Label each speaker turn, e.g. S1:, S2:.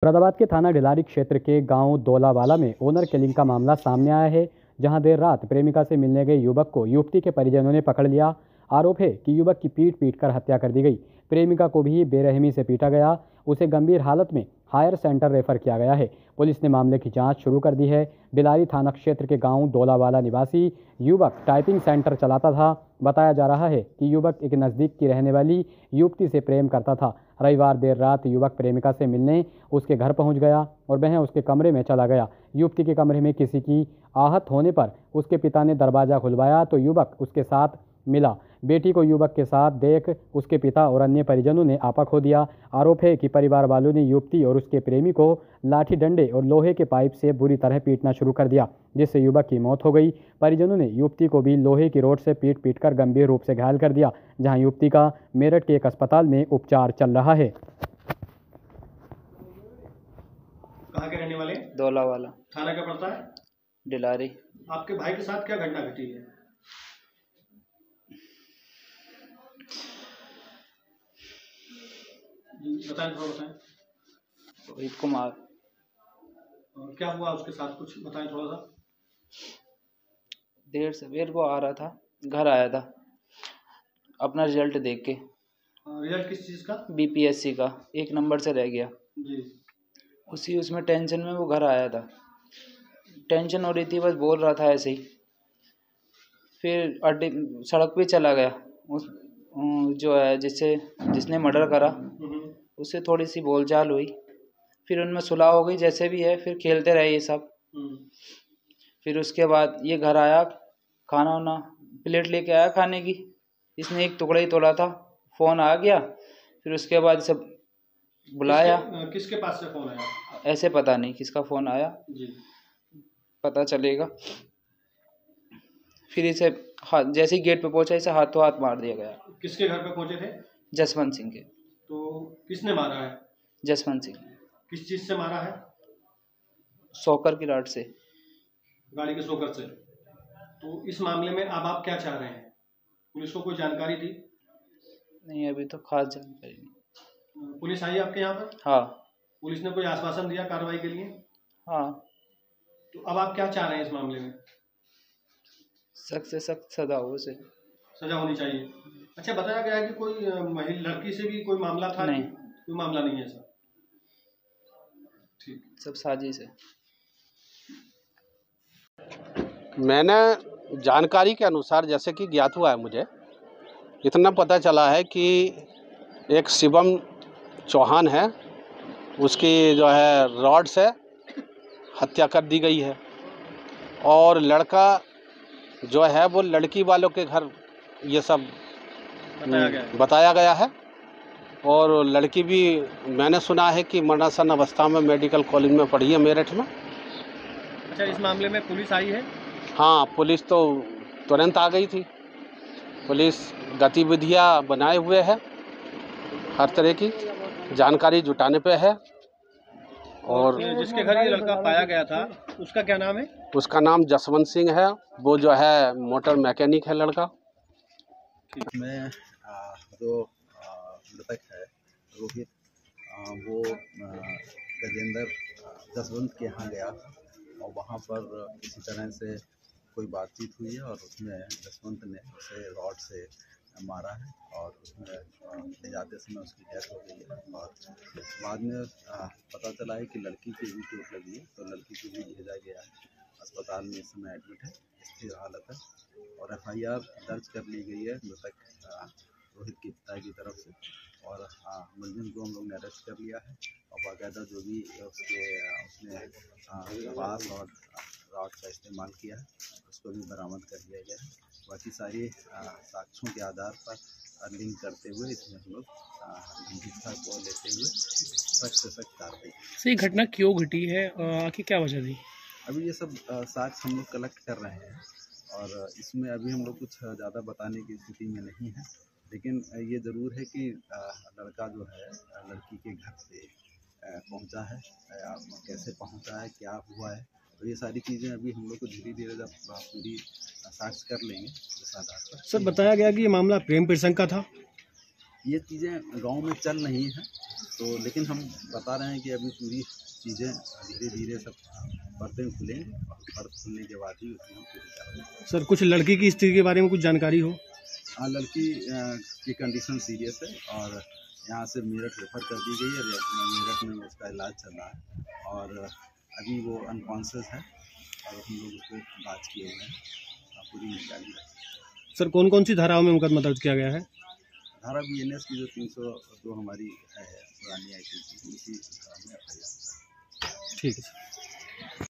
S1: मुरादाबाद के थाना डिलारी क्षेत्र के गांव दौलावाला में ओनर किलिंग का मामला सामने आया है, जहां देर रात प्रेमिका से मिलने गए युवक को युवती के परिजनों ने पकड़ लिया। आरोप है कि युवक की पीट कर हत्या कर दी गई। प्रेमिका को भी बेरहमी से पीटा गया। उसे गंभीर हालत में हायर सेंटर रेफर किया गया है। पुलिस ने मामले की जांच शुरू कर दी है। डिलारी थाना क्षेत्र के गांव दौलावाला निवासी युवक टाइपिंग सेंटर चलाता था। बताया जा रहा है कि युवक एक नज़दीक की रहने वाली युवती से प्रेम करता था। रविवार देर रात युवक प्रेमिका से मिलने उसके घर पहुंच गया और वह उसके कमरे में चला गया। युवती के कमरे में किसी की आहत होने पर उसके पिता ने दरवाज़ा खुलवाया तो युवक उसके साथ मिला। बेटी को युवक के साथ देख उसके पिता और अन्य परिजनों ने आपा खो दिया। आरोप है कि परिवार वालों ने युवती और उसके प्रेमी को लाठी डंडे और लोहे के पाइप से बुरी तरह पीटना शुरू कर दिया, जिससे युवक की मौत हो गई। परिजनों ने युवती को भी लोहे की रॉड से पीट कर गंभीर रूप से घायल कर दिया, जहां युवती का मेरठ के एक अस्पताल में उपचार चल रहा है।
S2: कहाँ के रहने वाले?
S3: दौलावाला।
S2: थाना क्या पड़ता है?
S3: डिलारी।
S2: आपके भाई के साथ क्या घटना घटी है? बताएं, थोड़ा बताएं।
S3: रोहित कुमार।
S2: क्या हुआ उसके साथ, कुछ बताएं थोड़ा सा।
S3: देर सवेर को आ रहा था, घर आया था अपना रिजल्ट देख के।
S2: रिजल्ट किस चीज़ का?
S3: बीपीएससी का 1 नंबर से रह गया
S2: जी।
S3: उसमें टेंशन में वो घर आया था। टेंशन हो रही थी, बस बोल रहा था ऐसे ही। फिर अड्डे सड़क पे चला गया। जो है जिसने मर्डर करा उससे थोड़ी सी बोलचाल हुई, फिर उनमें सुलह हो गई जैसे भी है। फिर खेलते रहे ये सब। फिर उसके बाद ये घर आया, खाना वाना प्लेट लेके आया खाने की। इसने एक टुकड़ा ही तोड़ा था। फ़ोन आ गया। फिर उसके बाद सब बुलाया।
S2: किसके पास से फ़ोन आया?
S3: ऐसे पता नहीं किसका फ़ोन आया
S2: जी,
S3: पता चलेगा। फिर इसे जैसे ही गेट पे पहुंचा, इसे हाथों हाथ मार दिया गया।
S2: किसके घर पे पहुंचे थे?
S3: जसवंत सिंह के।
S2: तो किसने मारा है?
S3: जसवंत सिंह।
S2: किस चीज़ से मारा है?
S3: शॉकर की रॉड से।
S2: गाड़ी के शॉकर से। तो इस मामले में अब आप क्या चाह रहे हैं? पुलिस को कोई जानकारी थी?
S3: नहीं, अभी तो खास जानकारी नहीं।
S2: पुलिस आई आपके यहाँ पर?
S3: हाँ।
S2: पुलिस ने कोई आश्वासन दिया कार्रवाई के लिए?
S3: हाँ।
S2: तो अब आप क्या चाह रहे हैं इस मामले में?
S3: सख्त से सख्त सजा हो, उसे
S2: सजा होनी चाहिए। अच्छा, बताया गया है कि कोई महिला लड़की से भी कोई मामला था?
S3: नहीं,
S2: कोई मामला नहीं है सर। ठीक,
S3: सब साजिश है।
S4: मैंने जानकारी के अनुसार, जैसे कि ज्ञात हुआ है, मुझे इतना पता चला है कि एक शिवम चौहान है, उसकी जो है रॉड से हत्या कर दी गई है। और लड़का जो है वो लड़की वालों के घर ये सब बताया गया है। और लड़की भी मैंने सुना है कि मरणासन अवस्था में मेडिकल कॉलेज में पढ़ी है मेरठ में।
S2: अच्छा, इस मामले में पुलिस आई है?
S4: हाँ, पुलिस तो तुरंत आ गई थी। पुलिस गतिविधियां बनाए हुए है, हर तरह की जानकारी जुटाने पे है। और
S2: जिसके घर ये लड़का पाया गया था उसका क्या नाम है?
S4: उसका नाम जसवंत सिंह है। वो जो है मोटर मैकेनिक है लड़का।
S5: में जो मृतक है रोहित, वो गजेंद्र जसवंत के यहाँ गया और वहाँ पर किसी तरह से कोई बातचीत हुई है और उसमें जसवंत ने उसे रॉड से मारा है और उसमें ले जाते समय उसकी डेथ हो गई है। और बाद में पता चला है कि लड़की की भी चोट लगी है, तो लड़की को भी भेजा गया है। अस्पताल में इस समय एडमिट है, स्थिर हालत है। और FIR दर्ज कर ली गई है मृतक रोहित के पिता की तरफ से। और मुलजिम को हम लोग ने अरेस्ट कर लिया है और बाकायदा जो भी उसने बांस और रॉड का इस्तेमाल किया है उसको भी बरामद कर लिया गया है। बाकी सारी साक्ष्यों के आधार पर लिंक करते हुए इसमें हम लोग गंभीरता को लेते हुए सख्त से सख्त कार्रवाई।
S6: सही घटना क्यों घटी है, आखिर क्या वजह थी?
S5: अभी ये सब साक्ष्य हम लोग कलेक्ट कर रहे हैं और इसमें अभी हम लोग कुछ ज़्यादा बताने की स्थिति में नहीं है। लेकिन ये ज़रूर है कि लड़का जो है लड़की के घर से पहुंचा है, कैसे पहुंचा है, क्या हुआ है, तो ये सारी चीज़ें अभी हम लोग को धीरे धीरे जब पूरी साक्ष्य कर लेंगे इस आधार पर।
S2: सर, बताया गया कि ये मामला प्रेम प्रसंग का था।
S5: ये चीज़ें गांव में चल रही हैं तो लेकिन हम बता रहे हैं कि अभी पूरी चीज़ें धीरे धीरे सब परतें खुलें और परत खुलने के बाद ही उसमें हम पूरी करेंगे।
S2: सर कुछ लड़की की स्थिति के बारे में कुछ जानकारी हो?
S5: हाँ, लड़की की कंडीशन सीरियस है और यहाँ से मेरठ रेफर कर दी गई है। मेरठ में उसका इलाज चल रहा है और अभी वो अनकॉन्शियस है और हम लोग उसको इलाज किए हुए हैं, पूरी निगरानी है।
S2: सर कौन कौन सी धाराओं में मुकदमा दर्ज किया गया है?
S5: धारा BNS की जो 302 हमारी है पुरानी IPC, उसी धारा में FIR।
S2: ठीक है सर।